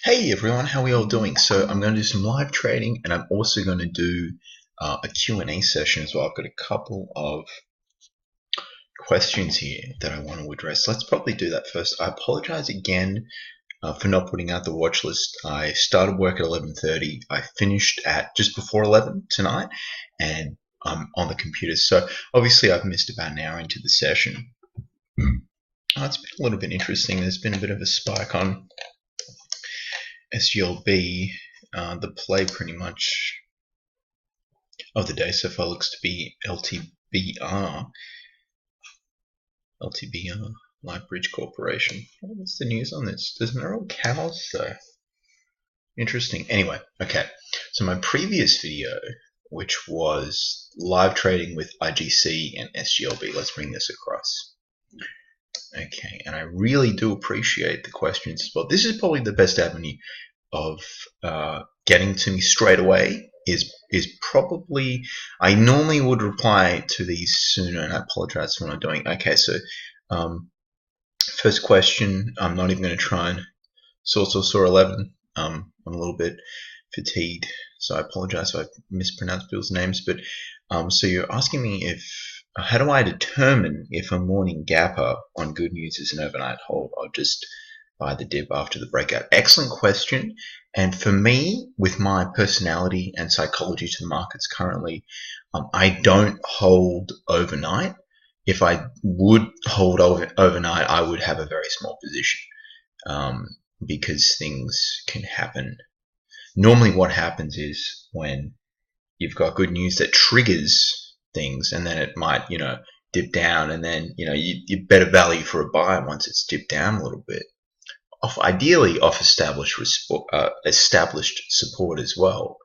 Hey everyone, how are we all doing? So I'm going to do some live trading and I'm also going to do a Q&A session as well. I've got a couple of questions here that I want to address. Let's probably do that first. I apologize again for not putting out the watch list. I started work at 11:30. I finished at just before 11 tonight and I'm on the computer. So obviously I've missed about an hour into the session. It's been a little bit interesting. There's been a bit of a spike on SGLB. The play pretty much of the day so far looks to be LTBR, Light Bridge Corporation. What's the news on this? There's no real cows though. Interesting. Anyway, okay. So my previous video, which was live trading with IGC and SGLB, let's bring this across. Okay, and I really do appreciate the questions as well. This is probably the best avenue of getting to me straight away. Is probably, I normally would reply to these sooner, and I apologize for not doing. Okay, so first question, I'm not even going to try and saw 11. I'm a little bit fatigued, so I apologize if I mispronounce people's names. But so you're asking me if how do I determine if a morning gapper on good news is an overnight hold? I'll just buy the dip after the breakout. Excellent question. And for me, with my personality and psychology to the markets currently, I don't hold overnight. If I would hold overnight, I would have a very small position because things can happen. Normally what happens is when you've got good news that triggers things, and then it might, dip down, and then, you better value for a buy once it's dipped down a little bit. Ideally off established support as well.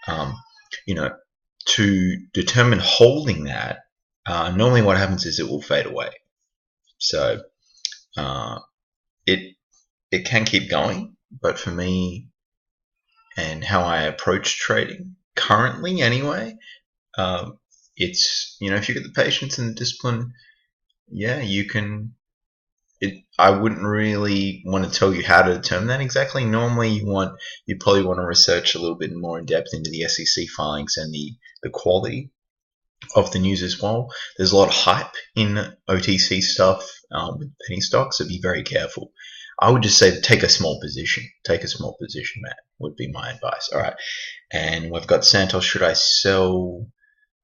To determine holding that, normally what happens is it will fade away. So it can keep going, but for me and how I approach trading currently anyway, it's, if you get the patience and the discipline, yeah, you can. I wouldn't really want to tell you how to determine that exactly. Normally you probably want to research a little bit more in depth into the SEC filings and the quality of the news as well. There's a lot of hype in OTC stuff with penny stocks, so be very careful. I would just say take a small position. Take a small position, Matt, would be my advice. All right, and we've got Santos. Should I sell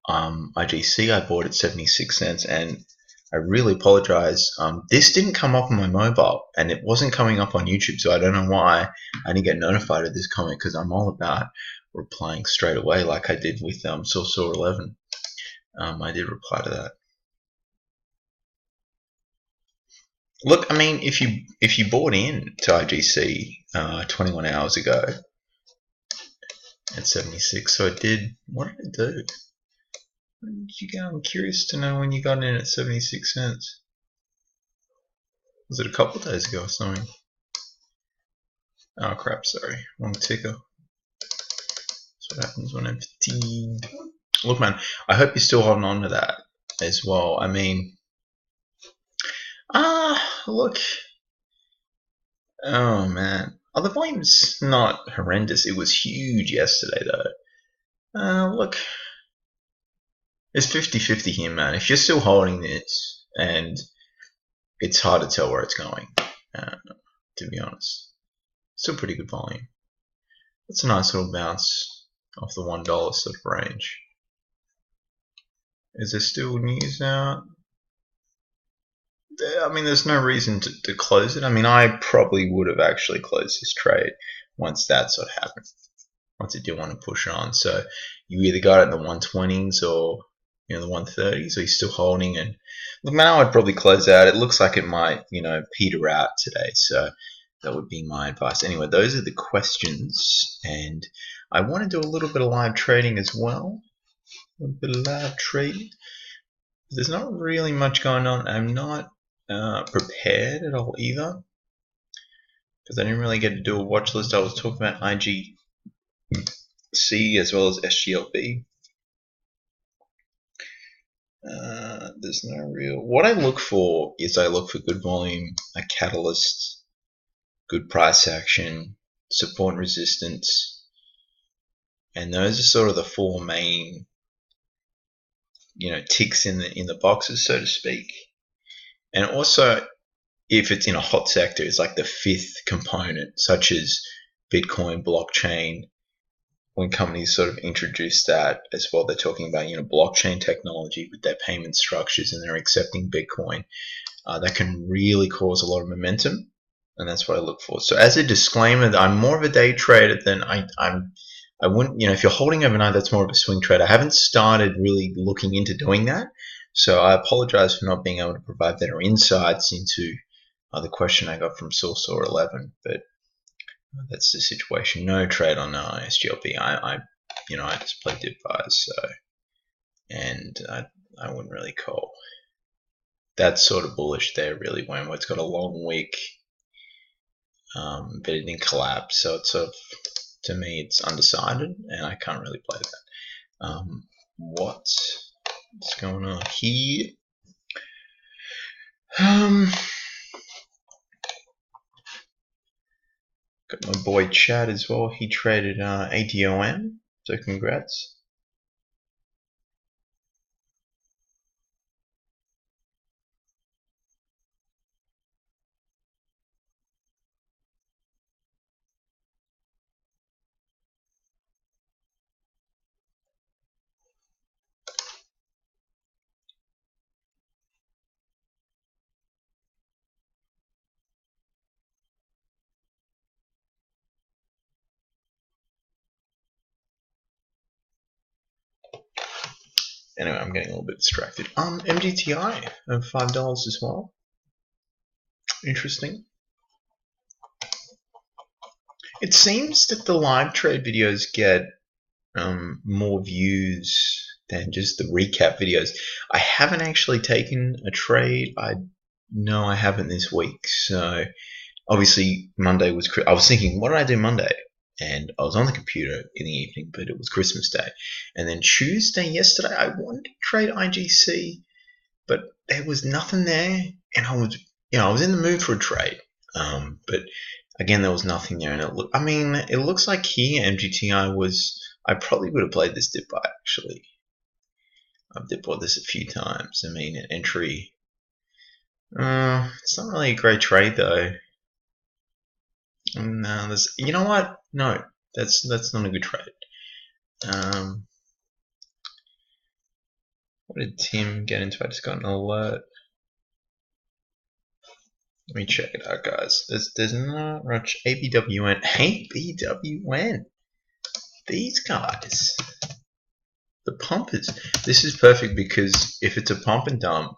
IGC? I bought at 76 cents, and I really apologize. This didn't come up on my mobile, and it wasn't coming up on YouTube, so I don't know why I didn't get notified of this comment, because I'm all about replying straight away like I did with saw 11. I did reply to that. Look, I mean, if you bought in to IGC 21 hours ago at 76, so it did. What did it do? When did you go? I'm curious to know when you got in at 76 cents. Was it a couple of days ago or something? Oh crap, sorry. Wrong ticker. That's what happens when I'm fatigued. Look, man, I hope you're still holding on to that as well. I mean, look. Oh man. Oh, the volume's not horrendous. It was huge yesterday though. Look. It's 50-50 here, man. If you're still holding this, and it's hard to tell where it's going, to be honest. Still pretty good volume. It's a nice little bounce off the $1 sort of range. Is there still news out? I mean, there's no reason to close it. I mean, I probably would have actually closed this trade once that sort of happened. Once it did want to push on. So you either got it in the 120s or the 130s, so he's still holding. And look, now I'd probably close out. It looks like it might, peter out today, so that would be my advice. Anyway, those are the questions, and I want to do a little bit of live trading as well. A little bit of live trading. There's not really much going on. I'm not prepared at all either, because I didn't really get to do a watch list. I was talking about IGC as well as SGLB. There's no real. What I look for is I look for good volume, a catalyst, good price action, support and resistance, and those are sort of the four main, ticks in the boxes, so to speak. And also, if it's in a hot sector, it's like the fifth component, such as Bitcoin, blockchain. When companies sort of introduce that as well, they're talking about blockchain technology with their payment structures, and they're accepting Bitcoin. That can really cause a lot of momentum, and that's what I look for. So as a disclaimer, I'm more of a day trader than I wouldn't, if you're holding overnight, that's more of a swing trade. I haven't started really looking into doing that, so I apologize for not being able to provide better insights into the question I got from Sourceor11, but that's the situation. No trade on SGLP. I just play dip buys, so, and I wouldn't really call. That's sort of bullish there, really, when it's got a long wick, but it didn't collapse, so it's sort of, to me, it's undecided, and I can't really play that. What's going on here? Got my boy Chad as well. He traded ABWN, so congrats. Anyway, I'm getting a little bit distracted. MGTI of $5 as well. Interesting. It seems that the live trade videos get more views than just the recap videos. I haven't actually taken a trade. I haven't this week. So obviously Monday was. I was thinking, what did I do Monday? And I was on the computer in the evening, but it was Christmas Day. And then Tuesday, yesterday, I wanted to trade IGC, but there was nothing there, and I was in the mood for a trade. But again, there was nothing there, and it looks like here MGTI was. I probably would have played this dip buy actually. I've dip bought this a few times. I mean, an entry. It's not really a great trade though. No, you know what? No, that's not a good trade. What did Tim get into? I just got an alert. Let me check it out, guys. There's not much. ABWN. ABWN. These guys. The pumpers. This is perfect because if it's a pump and dump,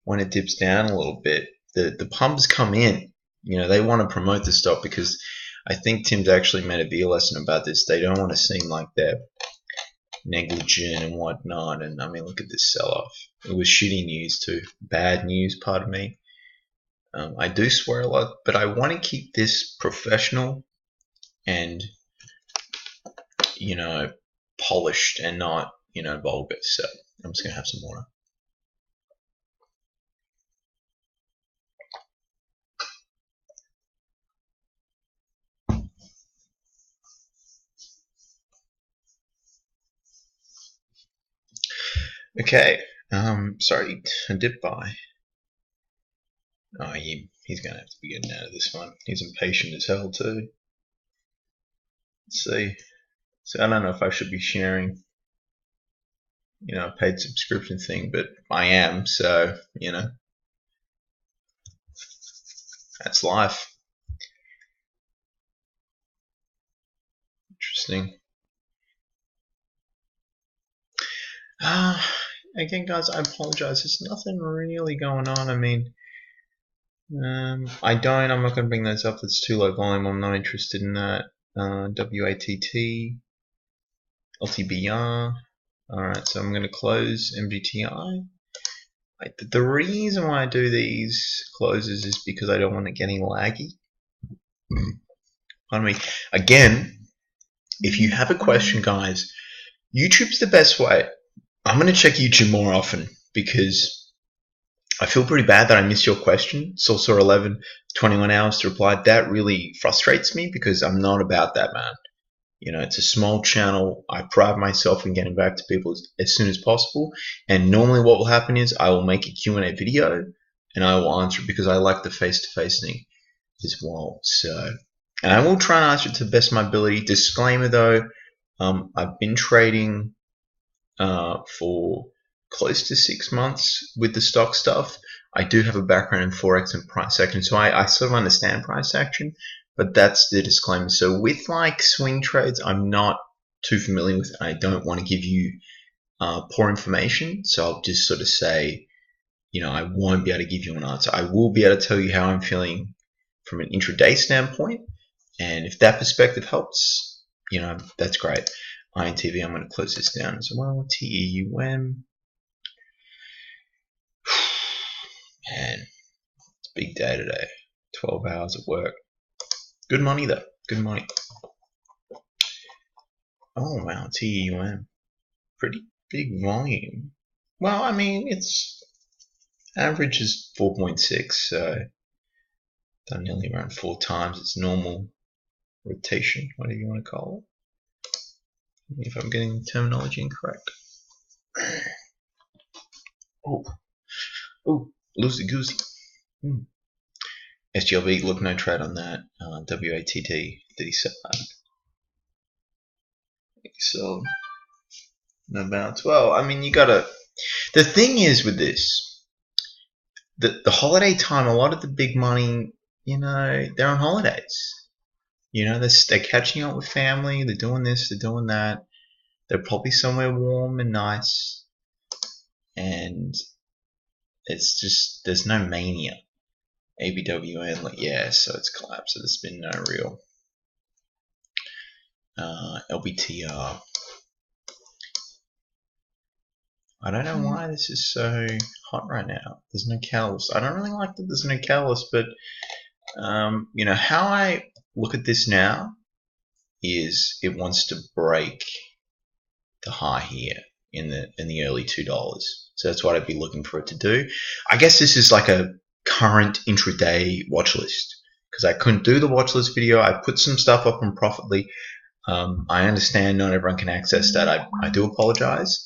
when it dips down a little bit, the pumpers come in. They want to promote the stock because I think Tim's actually made a video lesson about this. They don't want to seem like they're negligent and whatnot. And I mean, look at this sell-off. It was shitty news too. Bad news, pardon me. I do swear a lot, but I want to keep this professional and, polished and not, vulgar. So I'm just going to have some water. Okay, sorry, a dip buy. Oh, he's going to have to be getting out of this one. He's impatient as hell too. Let's see. So I don't know if I should be sharing, a paid subscription thing, but I am, so, that's life. Interesting. Again, guys, I apologize. There's nothing really going on. I mean, I'm not going to bring those up. That's too low volume. I'm not interested in that. WATT, LTBR. Alright, so I'm going to close MGTI. The reason why I do these closes is because I don't want it getting laggy. Pardon me. Again, if you have a question, guys, YouTube's the best way. I'm going to check YouTube more often because I feel pretty bad that I missed your question. Saucer 11, 21 hours to reply. That really frustrates me because I'm not about that, man. You know, it's a small channel. I pride myself in getting back to people as soon as possible. And normally what will happen is I will make a Q&A video and I will answer it because I like the face-to-face thing as well. So, and I will try and answer it to the best of my ability. Disclaimer though, I've been trading for close to 6 months with the stock stuff. I do have a background in Forex and price action, so I sort of understand price action, but that's the disclaimer. So with like swing trades, I'm not too familiar with, and I don't want to give you poor information. So I'll just sort of say, you know, I won't be able to give you an answer. I will be able to tell you how I'm feeling from an intraday standpoint, and if that perspective helps, you know, that's great. INTV, I'm going to close this down as well. TEUM. Man, it's a big day today. 12 hours of work. Good money though. Good money. Oh wow, TEUM. Pretty big volume. Well, I mean, it's average is 4.6, so done nearly around 4 times its normal rotation, whatever you want to call it. If I'm getting the terminology incorrect. Oh, loosey goosey. SGLB, look, no trade on that. WATT, did he sell that? He sold about 12. I mean, you gotta. The thing is with this, the holiday time, a lot of the big money, you know, they're on holidays. You know, they're catching up with family, they're doing this, they're doing that. They're probably somewhere warm and nice. And it's just, there's no mania. ABWN, like, yeah, so it's collapsed, so there's been no real LBTR. I don't know why this is so hot right now. There's no catalyst. I don't really like that there's no catalyst, but you know, how I look at this now is it wants to break the high here in the early $2. So that's what I'd be looking for it to do. I guess this is like a current intraday watch list because I couldn't do the watch list video. I put some stuff up on Profitly. I understand not everyone can access that. I do apologize.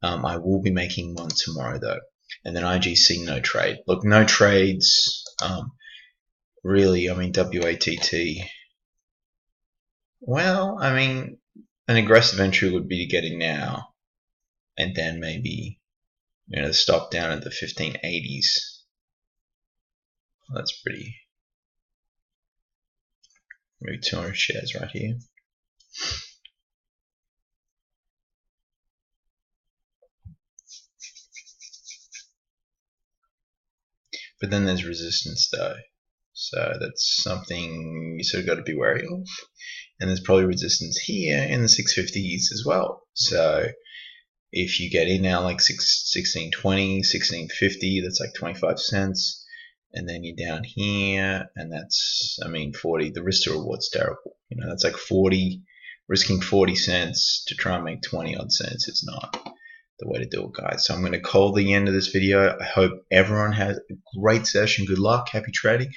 I will be making one tomorrow though. And then IGC, no trade. Look, no trades. Really, I mean, WATT. Well, I mean, an aggressive entry would be to get in now and then maybe, you know, the stop down at the 1580s. Well, that's pretty. Maybe 200 shares right here. But then there's resistance though. So that's something you sort of got to be wary of. And there's probably resistance here in the 650s as well. So if you get in now like 1620, 1650, that's like 25 cents. And then you're down here, and that's, I mean, 40. The risk to reward's terrible. You know, that's like 40, risking 40 cents to try and make 20 odd cents. It's not the way to do it, guys. So I'm going to call the end of this video. I hope everyone has a great session. Good luck. Happy trading.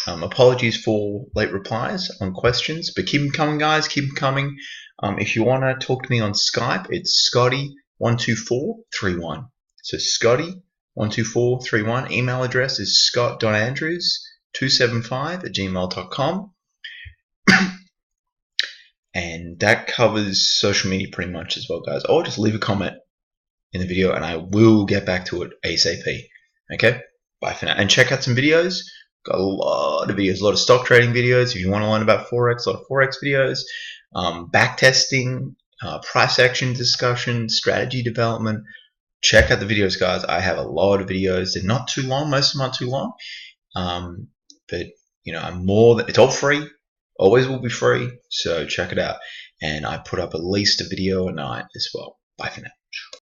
Apologies for late replies on questions, but keep them coming, guys. Keep them coming. If you want to talk to me on Skype, it's Scotty12431. So Scotty12431. Email address is scott.andrews275@gmail.com. And that covers social media pretty much as well, guys. Or just leave a comment in the video and I will get back to it ASAP. Okay? Bye for now. And check out some videos. Got a lot of videos, a lot of stock trading videos. If you want to learn about Forex, a lot of Forex videos, back testing, price action discussion, strategy development. Check out the videos, guys. I have a lot of videos. They're not too long. Most of them aren't too long. But, you know, it's all free. Always will be free. So check it out. And I put up at least a video a night as well. Bye for now.